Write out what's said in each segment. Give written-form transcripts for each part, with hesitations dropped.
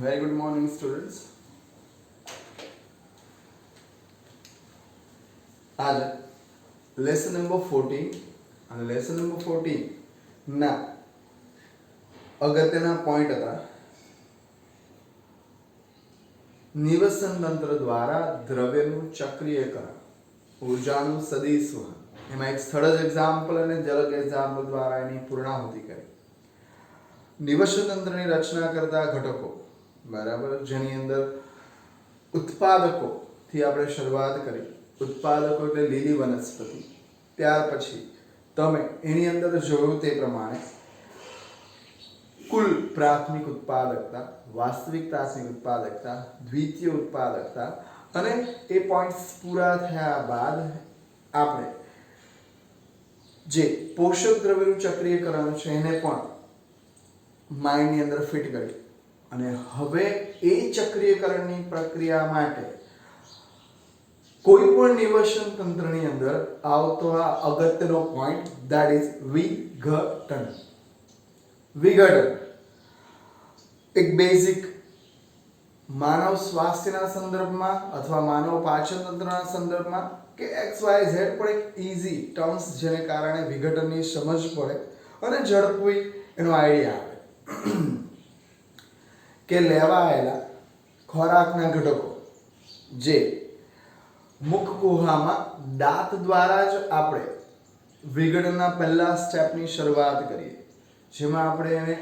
Very good morning, students. आज lesson number 14 અને lesson number 14 ના અગત્યના પોઈન્ટ હતા નિવસન તંત્ર દ્વારા દ્રવ્યનું ચક્રીયકરણ, ઉર્જાનું સદીશવહન. એમાં એક સ્થળ એક્ઝામ્પલ અને જલગ એક્ઝામ્પલ દ્વારા એની પૂર્ણાહુતિ કરી. નિવસન તંત્રની રચના કરતા ઘટકો, બરાબર, જેની અંદર ઉત્પાદકો થી આપણે શરૂઆત કરી. ઉત્પાદકો એટલે લીલી વનસ્પતિ. ત્યાર પછી તમે એની અંદર જોયું તે પ્રમાણે કુલ પ્રાથમિક ઉત્પાદકતા, વાસ્તવિક પ્રાથમિક ઉત્પાદકતા, દ્વિતીય ઉત્પાદકતા, અને એ પોઈન્ટ્સ પૂરા થયા બાદ આપણે જે પોષક દ્રવ્યનું ચક્રીયકરણ છે એને પણ માઇન્ડની અંદર ફિટ કરી. અને હવે એ ચક્રીયકરણની પ્રક્રિયા માટે કોઈ પણ નિવસન તંત્રની અંદર આવતો આ અગત્યનો પોઈન્ટ, ધેટ ઇઝ વિઘટન. વિઘટન એક બેઝિક માનવ સ્વાસ્થ્યના સંદર્ભમાં અથવા માનવ પાચન તંત્રના સંદર્ભમાં કે XYZ પણ એક ઈઝી ટર્મ્સ જેને કારણે વિઘટનની સમજ પડે અને ઝડપથી એનો આઈડિયા આવે કે લેવાયેલા ખોરાકના ઘટકો જે મુખ ગુહામાં દાંત દ્વારા જ આપણે વિઘટનના પહેલા સ્ટેપની શરૂઆત કરીએ, જેમાં આપણે એને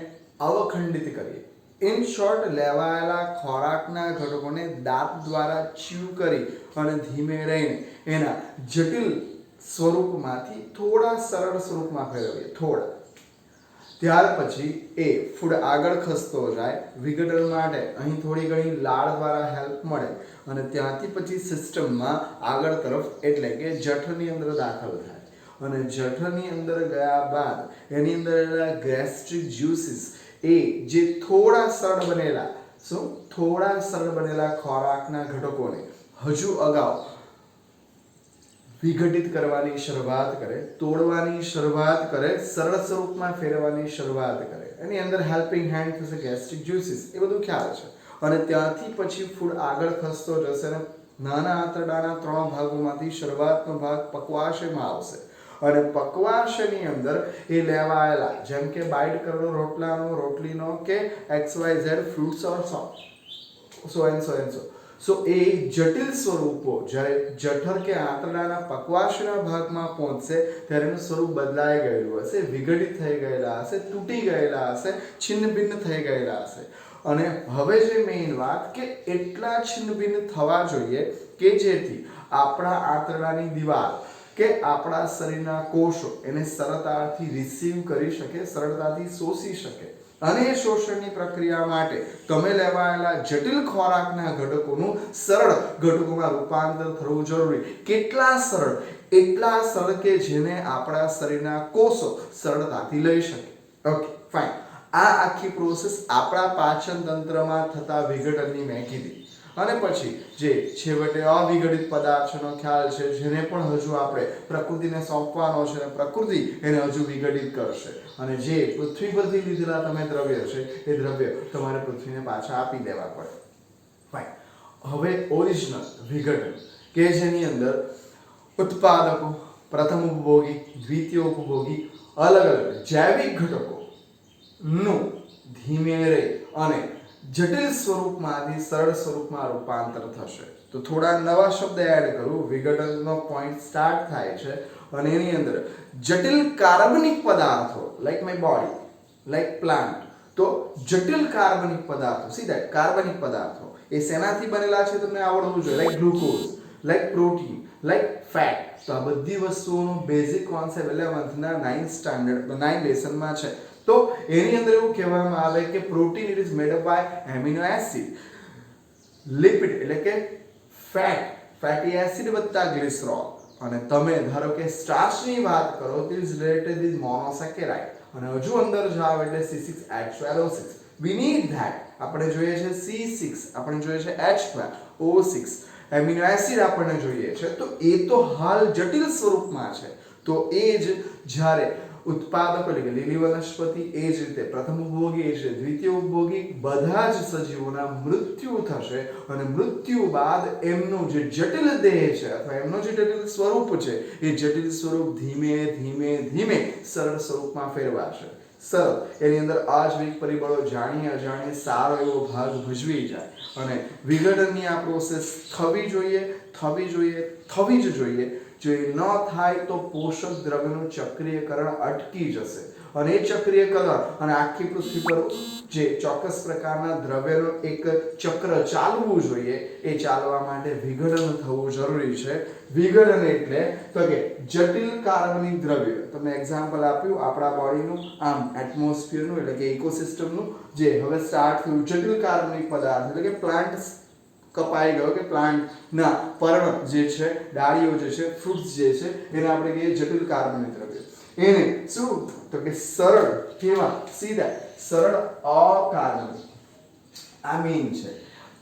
અવખંડિત કરીએ. ઇન શોર્ટ, લેવાયેલા ખોરાકના ઘટકોને દાંત દ્વારા ચ્યુ કરી અને ધીમે રહીને એના જટિલ સ્વરૂપમાંથી થોડા સરળ સ્વરૂપમાં ફેરવીએ. થોડા ત્યાર પછી એ ફૂડ આગળ ખસતો જાય. વિઘટન માટે અહીં થોડી ઘણી લાળ દ્વારા હેલ્પ મળે અને ત્યાંથી પછી સિસ્ટમમાં આગળ તરફ એટલે કે જઠરની અંદર દાખલ થાય. અને જઠરની અંદર ગયા બાદ એની અંદર ગેસ્ટ્રિક જ્યુસીસ એ જે થોડા સરળ બનેલા ખોરાકના ઘટકોને હજુ અગાઉ વિઘટિત કરવાની શરૂઆત કરે, તોડવાની શરૂઆત કરે, સરળ સ્વરૂપમાં ફેરવવાની શરૂઆત કરે. એની અંદર હેલ્પિંગ હેન્ડ થશે ગેસ્ટ્રિક જ્યુસીસ, એ બધું ખ્યાલ છે. અને ત્યાંથી પછી ફૂડ આગળ ખસતો જશે અને નાના આંતરડાના 3 ભાગોમાંથી શરૂઆતનો ભાગ પક્વાશયમાં આવશે. અને પક્વાશયની અંદર એ લેવાયેલા જેમ કે બાઇટ કરેલો રોટલીનો કે XYZ ફ્રૂટ્સ ઓર સો એ જટિલ સ્વરૂપો જ્યારે જઠર કે આંતરડાના પક્વાશયના ભાગમાં પહોંચશે ત્યારે એનું સ્વરૂપ બદલાઈ ગયેલું હશે, વિઘટિત થઈ ગયેલા હશે, તૂટી ગયેલા હશે, છિન્ન ભિન્ન થઈ ગયેલા હશે. અને હવે જે મેઇન વાત કે એટલા છિન્ન ભિન્ન થવા જોઈએ કે જેથી આપણા આંતરડાની દિવાલ કે આપણા શરીરના કોષો એને સરળતાથી રિસીવ કરી શકે, સરળતાથી શોષી શકે. અને એ શોષણની પ્રક્રિયા માટે તમે લેવાયેલા જટિલ ખોરાકના ઘટકોનું સરળ ઘટકોમાં રૂપાંતર થવું જરૂરી. કેટલા સરળ? એટલા સરળ કે જેને આપણા શરીરના કોષો સરળતાથી લઈ શકે. Okay, fine. આ આખી પ્રોસેસ આપણા પાચન તંત્રમાં થતા વિઘટનની મેં કીધી. અને પછી જે છેવટે અવિઘટિત પદાર્થનો ખ્યાલ છે, જેને પણ હજુ આપણે પ્રકૃતિને સોંપવાનો છે અને પ્રકૃતિ એને હજુ વિઘટિત કરશે. અને જે પૃથ્વી પરથી લીધેલા તમે દ્રવ્ય છે એ દ્રવ્ય તમારે પૃથ્વીને પાછા આપી દેવા પડે. ફાઇન. હવે ઓરિજિનલ વિઘટન કે જેની અંદર ઉત્પાદકો, પ્રથમ ઉપભોગી, દ્વિતીય ઉપભોગી, અલગ અલગ જૈવિક ઘટકોનું ધીમે રહી અને જટિલ સ્વરૂપમાંથી સરળ સ્વરૂપમાં રૂપાંતર થશે. તો થોડા નવા શબ્દ એડ કરું. વિઘટનનો પોઈન્ટ સ્ટાર્ટ થાય છે અને એની અંદર જટિલ કાર્બનિક પદાર્થો like my body, like plant, તો જટિલ કાર્બનિક પદાર્થો, સી ધેટ કાર્બનિક પદાર્થો એ શેનાથી બનેલા છે તમને આવડવું જોઈએ. Like glucose, like protein, like fat. તો આ બધી વસ્તુઓનો બેઝિક કોન્સેપ્ટ 11th ના 9th સ્ટાન્ડર્ડ 9 લેસનમાં છે. તો એની અંદર એવું કહેવામાં આવે કે protein it is made up by amino acid, lipid એટલે કે ફેટી એસિડ વત્તા ગ્લિસરોલ. અને તમે ધારો કે સ્ટાર્ચની વાત કરો તો ઇઝ રિલેટેડ વિથ મોનોસેકેરાઇડ. અને હજુ અંદર જાવ એટલે C6H12O6. We need that. આપણે જોઈએ છે C6, આપણે જોઈએ છે H12O6. એમિનો એસિડ આપણને જોઈએ છે. તો એ તો હાલ જટિલ સ્વરૂપમાં છે. તો એ જ જ્યારે ઉત્પાદકો એટલે કે લીલી વનસ્પતિ, એ જ રીતે પ્રથમ ઉપભોગી, એ જ રીતે દ્વિતીય ઉપભોગી, બધા જ સજીવોના મૃત્યુ થશે અને મૃત્યુ બાદ એમનું જે જટિલ દેહ છે અથવા એમનું જે જટિલ સ્વરૂપ છે એ જટિલ સ્વરૂપ ધીમે ધીમે ધીમે સરળ સ્વરૂપમાં ફેરવાશે. સરળ એની અંદર અજૈવિક પરિબળો જાણીએ અજાણીએ સારો એવો ભાગ ભજવી જાય અને વિઘટનની આ પ્રોસેસ થવી જ જોઈએ. જો એ ન થાય તો પોષક દ્રવ્યનું ચક્રીયકરણ અટકી જશે અને એ ચક્રીયકરણ અને આખી પૃથ્વી પર જે ચોક્કસ પ્રકારના દ્રવ્યનું એક ચક્ર ચાલવું જોઈએ એ ચાલવા માટે વિઘટન થવું જરૂરી છે. વિઘટન એટલે તો કે જટિલ કાર્બનિક દ્રવ્ય. તમને એક્ઝામ્પલ આપ્યું આપણા બોડીનું, આમ એટમોસ્ફિયરનું એટલે કે ઇકોસિસ્ટમનું જે હવે સ્ટાર્ટ થયું જટિલ કાર્બનિક પદાર્થ એટલે કે પ્લાન્ટ કપાઈ ગયો કે પ્લાન્ટના પર્ણ જે છે, ડાળીઓ જે છે, ફ્રૂટ્સ જે છે એને આપણે કહીએ જટિલ કાર્બનિક દ્રવ્ય. એને શું તો કે સરળ કેવા સીધા સરળ અકાર્બનિક આ મેઇન છે.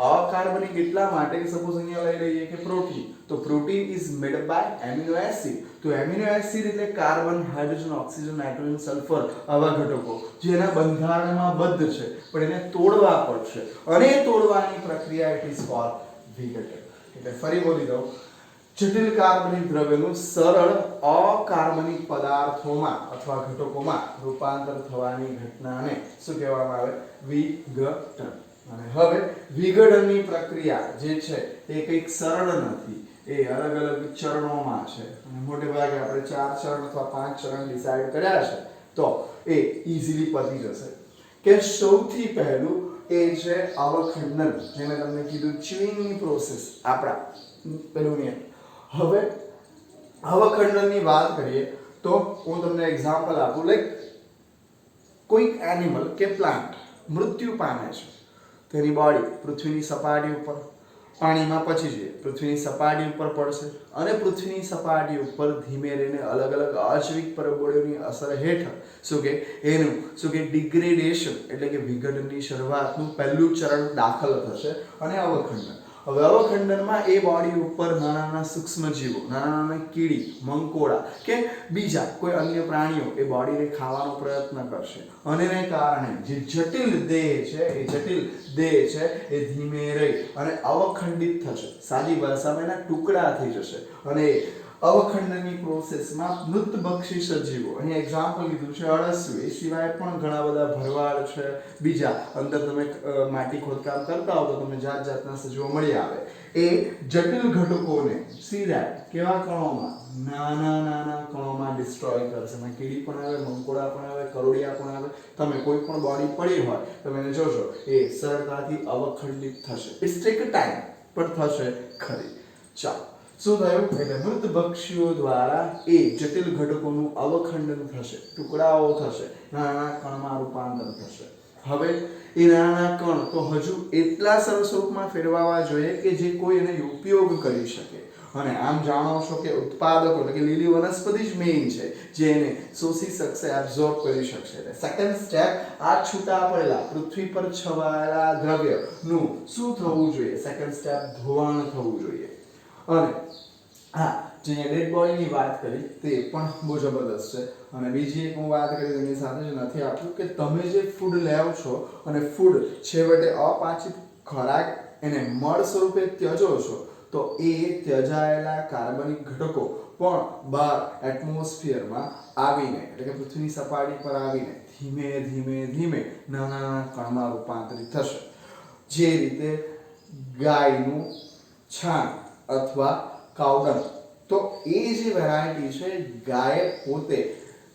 અકાર્બનિક એટલા માટે કે સપોઝ અહીંયા લઈ લઈએ કે પ્રોટીન, તો protein is made by amino acid. તો એમિનો એસિડ એટલે carbon, hydrogen, oxygen, nitrogen, sulphur આવા ઘટકો જેના બંધારણમાં બદ્ધ છે પણ એને તોડવા પડશે અને તોડવાની પ્રક્રિયા ઇટ ઇઝ કોલ્ડ વિઘટન. એટલે ફરી બોલી દઉં, જટિલ કાર્બનિક દ્રવ્યનું સરળ અકાર્બનિક પદાર્થોમાં અથવા ઘટકોમાં રૂપાંતર થવાની ઘટનાને શું કહેવામાં આવે? વિઘટન. અને હવે વિઘટનની પ્રક્રિયા જે છે એ કંઈક સરળ નથી, એ અલગ અલગ ચરણોમાં છે અને મોટે ભાગે આપણે 4 ચરણ અથવા 5 ચરણ ડિસાઈડ કર્યા છે તો એ ઈઝીલી પતી જશે. કે સૌથી પહેલું એ છે અવખંડન, જે મેં તમને કીધું ચ્યુઇંગની પ્રોસેસ આપણા પેલું ને. હવે અવખંડનની વાત કરીએ તો હું તમને એક્ઝામ્પલ આપું. લાઈક કોઈક એનિમલ કે પ્લાન્ટ મૃત્યુ પામે છે, તેની બોડી પૃથ્વીની સપાટી ઉપર પાણીમાં પચી જાય, પૃથ્વીની સપાટી ઉપર પડશે અને પૃથ્વીની સપાટી ઉપર ધીમે રહીને અલગ અલગ અજૈવિક પરિબળોની અસર હેઠળ શું કે એનું શું કે ડિગ્રેડેશન એટલે કે વિઘટનની શરૂઆતનું પહેલું ચરણ દાખલ થશે અને અવખંડન. હવે અવખંડનમાં એ બોડી ઉપર નાના નાના સૂક્ષ્મજીવો, નાના નાના કીડી, મંકોડા કે બીજા કોઈ અન્ય પ્રાણીઓ એ બોડીને ખાવાનો પ્રયત્ન કરશે અને એને કારણે જે જટિલ દેહ છે એ ધીમે રહી અને અવખંડિત થશે. સાદી ભાષામાં એના ટુકડા થઈ જશે અને અવખંડનની પ્રોસેસમાં મૃતભક્ષી સજીવો, અહીં એક્ઝામ્પલ લીધું છે અળસિયું, એ સિવાય પણ ઘણા બધા ભરવાડ છે, બીજા અંદર તમે માટી ખોદકામ કરતા હો તો તમને જાત જાતના સજીવો મળી આવે. એ જટિલ ઘટકોને સીધા કેવા કણોમાં, નાના નાના કણોમાં ડિસ્ટ્રોય કરશે. એમાં કીડી પણ આવે, મંકોડા પણ આવે, કરોડિયા પણ આવે. તમે કોઈ પણ બોડી પડી હોય તમે એને જોશો એ સરળતાથી અવખંડિત થશે. ઇટ્સ ટેક અ ટાઈમ પણ થશે ખરી. ચાલો શું થયું? એટલે મૃતભક્ષીઓ દ્વારા એ જટિલ ઘટકોનું અવખંડન થશે, ટુકડાઓ થશે, નાના કણમાં રૂપાંતર થશે. હવે એ નાના કણ તો હજુ એટલા સરળ સ્વરૂપમાં ફેરવાવા જોઈએ કે જે કોઈ એને ઉપયોગ કરી શકે. અને આમ જાણો છો કે ઉત્પાદકો એટલે કે લીલી વનસ્પતિ જ મેઇન છે જે એને શોષી શકશે, એબ્ઝોર્બ કરી શકશે. સેકન્ડ સ્ટેપ, આ છૂટા પડેલા પૃથ્વી પર છવાયેલા દ્રવ્યનું શું થવું જોઈએ? સેકન્ડ સ્ટેપ, ધોવાણ થવું જોઈએ. અને હા, જે ડેડ બોડીની વાત કરી તે પણ બહુ જબરદસ્ત છે. અને બીજી એક હું વાત કરી એની સાથે જ નથી આપ્યું કે તમે જે ફૂડ લેવ છો અને ફૂડ છેવટે અપાચિત ખોરાક એને મળ સ્વરૂપે ત્યજો છો તો એ ત્યજાયેલા કાર્બનિક ઘટકો પણ બહાર એટમોસ્ફિયરમાં આવીને એટલે કે પૃથ્વીની સપાટી પર આવીને ધીમે ધીમે ધીમે નાના નાના કણમાં રૂપાંતરિત થશે. જે રીતે ગાયનું છાણ અથવા કાવડંગ, તો એ જે વેરાયટી છે ગાયે પોતે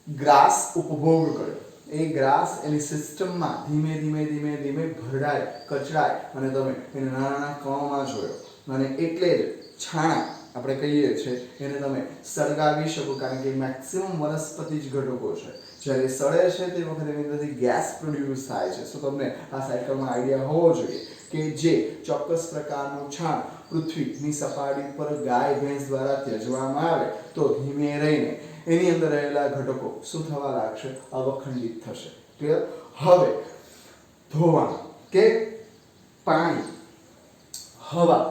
ગ્રાસ ઉપભોગ કર્યો, એ ગ્રાસ એની સિસ્ટમમાં ધીમે ધીમે ધીમે ધીમે ભરડાય, કચડાય અને તમે એને નાના નાના કણોમાં જોયો અને એટલે જ છાણા આપણે કહીએ છીએ એને તમે સળગાવી શકો કારણ કે મેક્સિમમ વનસ્પતિ જ ઘટકો છે. જ્યારે સળે છે તે વખતે એની અંદરથી ગેસ પ્રોડ્યુસ થાય છે. સો તમને આ સાયકલમાં આઈડિયા હોવો જોઈએ કે જે ચોક્કસ પ્રકારનું છાણ પૃથ્વીની સપાટી પર ગાય ભેંસ દ્વારા ત્યજવામાં આવે તો ધીમે રહીને એની અંદર રહેલા ઘટકો શું થવા લાગશે? અવખંડિત થશે. ક્લિયર? હવે ધોવાણ કે પાણી, હવા,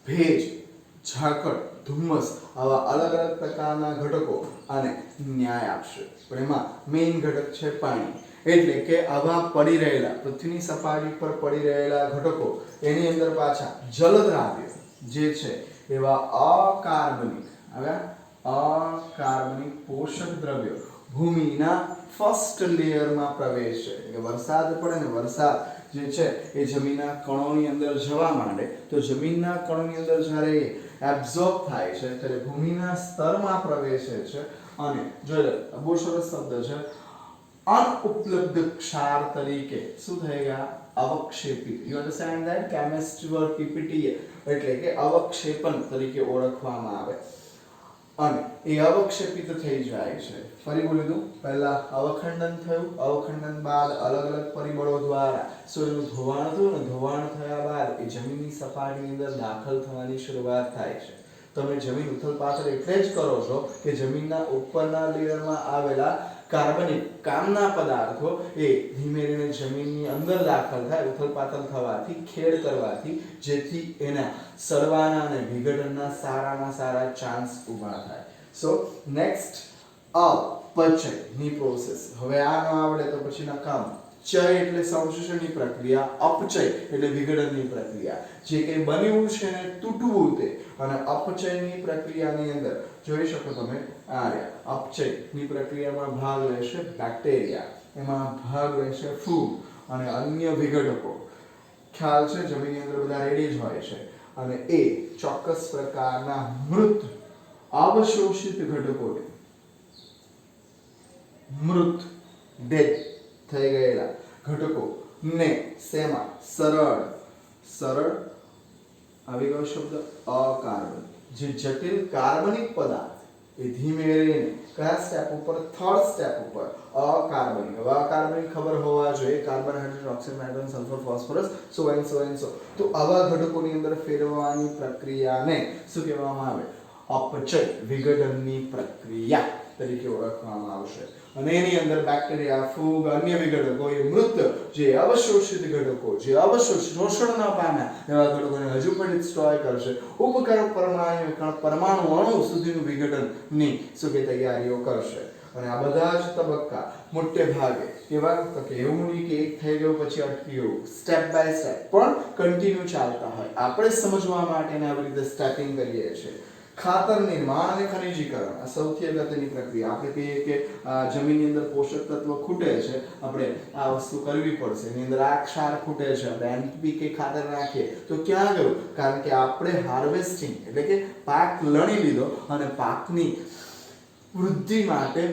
ભેજ, ઝાકળ ધુમ્મસ આવા અલગ અલગ પ્રકારના ઘટકો આને ન્યાય આપશે. પણ એમાં મેઇન ઘટક છે પાણી. એટલે કે આવા પડી રહેલા પૃથ્વીની સપાટી પર પડી રહેલા ઘટકો એની અંદર પાછા જલદ્રાવ્ય જે છે એવા અકાર્બનિક પોષક દ્રવ્યો ભૂમિના ફર્સ્ટ લેયરમાં પ્રવેશે. એટલે વરસાદ પડે ને વરસાદ જે છે એ જમીનના કણોની અંદર જવા માંડે તો જમીનના કણોની અંદર જ્યારે એ એબ્ઝોર્બ થાય છે ત્યારે ભૂમિના સ્તરમાં પ્રવેશે છે અને જોઈ લો બહુ સરસ શબ્દ છે અનુપલબ્ધ ક્ષાર તરીકે શું થઈ ગયા અવક્ષેપિત. You understand that chemistry word PPT એટલે કે અવક્ષેપન તરીકે ઓળખવામાં આવે અને એ અવક્ષેપિત થઈ જાય છે. ફરી બોલી દઉં, પહેલા અવખંડન થયું, અવખંડન બાદ અલગ અલગ પરિબળો દ્વારા એનું ધોવાણ થયું ને ધોવાણ થયા બાદ એ જમીનની સપાટીની અંદર દાખલ થવાની શરૂઆત થાય છે. તમે જમીન ઉથલપાથલ એટલે જ કરો છો કે જમીનના ઉપરના લેયરમાં આવેલા કાર્બનિક કામના પદાર્થો એ ધીમે ધીમે જમીનની અંદર દાખલ થાય ઉથલપાથલ થવાથી ખેડ કરવાથી જેથી એના સડવાના અને વિઘટનના સારામાં સારા ચાન્સ ઊભા થાય. સો નેક્સ્ટ અપચયની પ્રોસેસ. હવે આ ન આવડે તો પછી નકામ. ચય એટલે સંશ્લેષણની પ્રક્રિયા, અપચય એટલે વિઘટનની પ્રક્રિયા. જે કંઈ બન્યું છે ને તૂટવું તે અને અપચયની પ્રક્રિયાની અંદર જોઈ શકો તમે અપચયની પ્રક્રિયામાં ભાગ લેશે બેક્ટેરિયા, એમાં ભાગ લેશે ફૂગ અને અન્ય વિઘટકો. ખ્યાલ છે જમીનની અંદર બધા રેડી જ હોય છે અને એ ચોક્કસ પ્રકારના મૃત અવશોષિત ઘટકોને મૃત ડેડ થઈ ગયેલા ઘટકો ને શેમાં સરળ આવી ગયો શબ્દ અકાર્બનિક જે જટિલ કાર્બનિક પદાર્થ એ ધીમે રહીને કયા સ્ટેપ ઉપર થર્ડ સ્ટેપ ઉપર અકાર્બનિક. હવે અકાર્બનિક ખબર હોવા જોઈએ carbon hydrogen oxygen nitrogen sulphur phosphorus so and so. તો આવા ઘટકોની અંદર ફેરવવાની પ્રક્રિયાને શું કહેવામાં આવે અપચય વિઘટનની પ્રક્રિયા તરીકે ઓળખવામાં આવશે. અને એની અંદર બેક્ટેરિયા ફૂગ અન્ય વિઘટકો એ મૃત જે અવશોષિત ઘટકો જે શોષણ ન પામ્યા એવા ઘટકોને હજુ પણ ડિસ્ટ્રોય કરશે. ઉપકરણ પરમાણુ અણુ સુધીનું વિઘટનની શું કે તૈયારીઓ કરશે. અને આ બધા જ તબક્કા મોટે ભાગે કેવા તો કે એવું નહીં કે એક થઈ ગયું પછી અટકી ગયું, સ્ટેપ બાય સ્ટેપ પણ કન્ટિન્યુ ચાલતા હોય. આપણે સમજવા માટે આવી રીતે સ્ટેપિંગ કરીએ છીએ. ખાતર નિર્માણ અને ખનિજીકરણ આ સૌથી અગત્યની પ્રક્રિયા. આપણે કહીએ કે જમીનની અંદર પોષક તત્વ ખૂટે છે, આપણે આ વસ્તુ કરવી પડશે. એની અંદર આ ક્ષાર ખૂટે છે, આપણે એનપીકે ખાતર નાખીએ તો ક્યાં ગયું? કારણ કે આપણે હાર્વેસ્ટિંગ એટલે કે પાક લણી લીધો અને પાકની વૃદ્ધિ માટે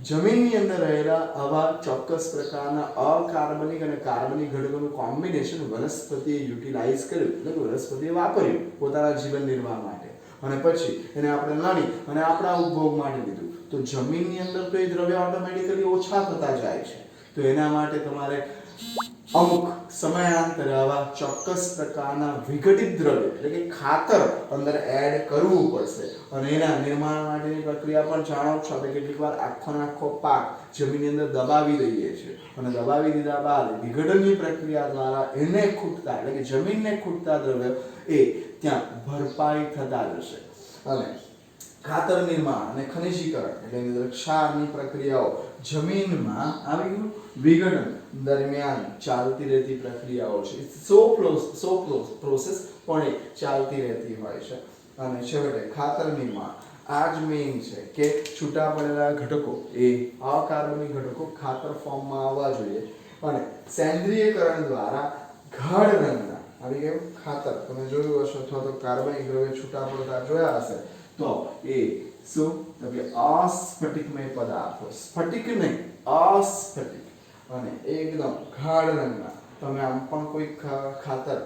જમીનની અંદર રહેલા આવા ચોક્કસ પ્રકારના અકાર્બનિક અને કાર્બનિક ઘટકોનું કોમ્બિનેશન વનસ્પતિએ યુટિલાઇઝ કર્યું એટલે કે વનસ્પતિએ વાપર્યું પોતાના જીવન નિર્વાહ માટે અને પછી એને આપણે લણી અને આપણા ઉપભોગ માટે લીધું. તો જમીનની અંદર તો એ દ્રવ્ય ઓટોમેટિકલી ઓછા થતા જાય છે. તો એના માટે તમારે અમુક સમયાંતરે આવા ચોક્કસ પ્રકારના વિઘટિત દ્રવ્ય એટલે કે ખાતર અંદર એડ કરવું પડશે. અને એના નિર્માણ માટેની પ્રક્રિયા પણ જાણો છો આપણે કેટલીક વાર આખો પાક જમીનની અંદર દબાવી દઈએ છીએ અને દબાવી દીધા બાદ વિઘટનની પ્રક્રિયા દ્વારા એને ખૂટતા એટલે કે જમીનને ખૂટતા દ્રવ્ય એ ત્યાં ભરપાઈ થતા જશે. અને ખાતર નિર્માણ અને ખનિજીકરણ એટલે એની અંદર ક્ષારની પ્રક્રિયાઓ જમીનમાં આવી ગયું વિઘટન દરમિયાન ચાલતી રહેતી પ્રક્રિયાઓ છે. સો પ્રોસેસ પણ એ ચાલતી રહેતી હોય છે. અને છેવટે ખાતર નિર્માણ આ જ મેઇન છે કે છૂટા પડેલા ઘટકો એ અકાર્બનિક ઘટકો ખાતર ફોર્મમાં આવવા જોઈએ અને સેન્દ્રીયકરણ દ્વારા ગાઢ રંગના આવી ગયું ખાતર તમે જોયું હશે અથવા તો કાર્બનિક દ્રવ્ય છૂટા પડતા જોયા હશે તો એ શું કે અસ્ફટિકમય પદાર્થો, સ્ફટિક નહીં અસ્ફટિક અને એકદમ ગાઢ રંગના. તમે આમ પણ કોઈ ખાતર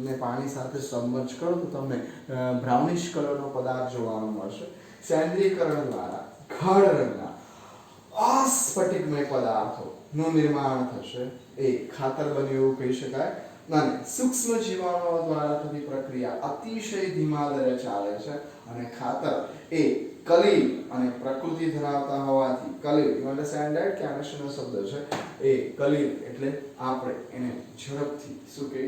ને પાણી સાથે સબમર્જ કરો તો તમને બ્રાઉનિશ કલરનો પદાર્થ જોવા મળશે. સેન્દ્રીયકરણ દ્વારા ગાઢ રંગના અસ્ફટિકમય પદાર્થોનું નિર્માણ થશે. એ ખાતર બન્યું એવું કહી શકાય. અને સૂક્ષ્મ જીવાણુઓ દ્વારા થતી પ્રક્રિયા અતિશય ધીમા દરે ચાલે છે અને ખાતર એ કલીલ અને પ્રકૃતિ ધરાવતા હોવાથી કલીલ યુ અન્ડરસ્ટેન્ડ ધેટ કેમિસ્ટ્રીનો શબ્દ છે એ કલીલ એટલે આપણે એને ઝડપથી શું કે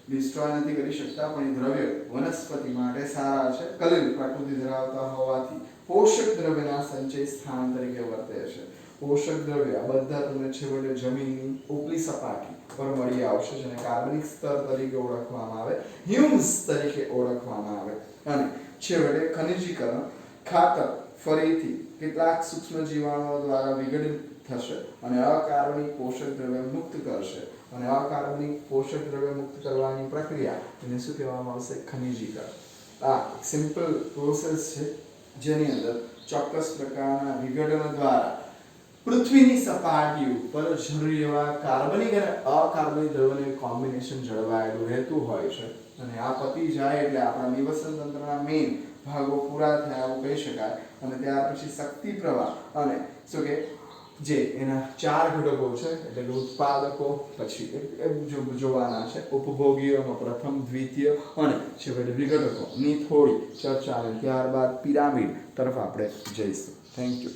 ડિસ્ટ્રોય નથી કરી શકતા, પણ એ દ્રવ્ય વનસ્પતિ માટે સારા છે. કલિલ પ્રકૃતિ ધરાવતા હોવાથી પોષક દ્રવ્યના સંચય સ્થાન તરીકે વર્તે છે. પોષક દ્રવ્ય આ બધા તમને છેવટે જમીનની ઉપલી સપાટી પર મળી આવશે, જેને કાર્બનિક સ્તર તરીકે ઓળખવામાં આવે, હ્યુમ્સ તરીકે ઓળખવામાં આવે. અને છેવટે ખનિજીકરણ, ખાતર ફરીથી કેટલાક સૂક્ષ્મ જીવાણુઓ દ્વારા વિઘટિત થશે અને અકાર્બનિક પોષક દ્રવ્ય મુક્ત કરશે. અને અકાર્બનિક પોષક દ્રવ્ય મુક્ત કરવાની પ્રક્રિયા એને શું કહેવામાં આવશે? ખનિજીકરણ. આ સિમ્પલ પ્રોસેસ છે, જેની અંદર ચોક્કસ પ્રકારના વિઘટનો દ્વારા પૃથ્વીની સપાટી ઉપર જરૂરી એવા કાર્બનિક અને અકાર્બનિક દ્રવ્યોનું કોમ્બિનેશન જળવાયેલું રહેતું હોય છે. અને આ પતી જાય એટલે આપણા નિવસન તંત્રના મેઇન ભાગો પૂરા થયા એવું કહી શકાય. અને ત્યાર પછી શક્તિ પ્રવાહ અને શું કે જે એના 4 ઘટકો છે, એટલે કે ઉત્પાદકો પછી જોવાના છે, ઉપભોગીઓનો પ્રથમ, દ્વિતીય અને છેવટે વિઘટકોની થોડી ચર્ચા, અને ત્યારબાદ પિરામિડ તરફ આપણે જઈશું. Thank you.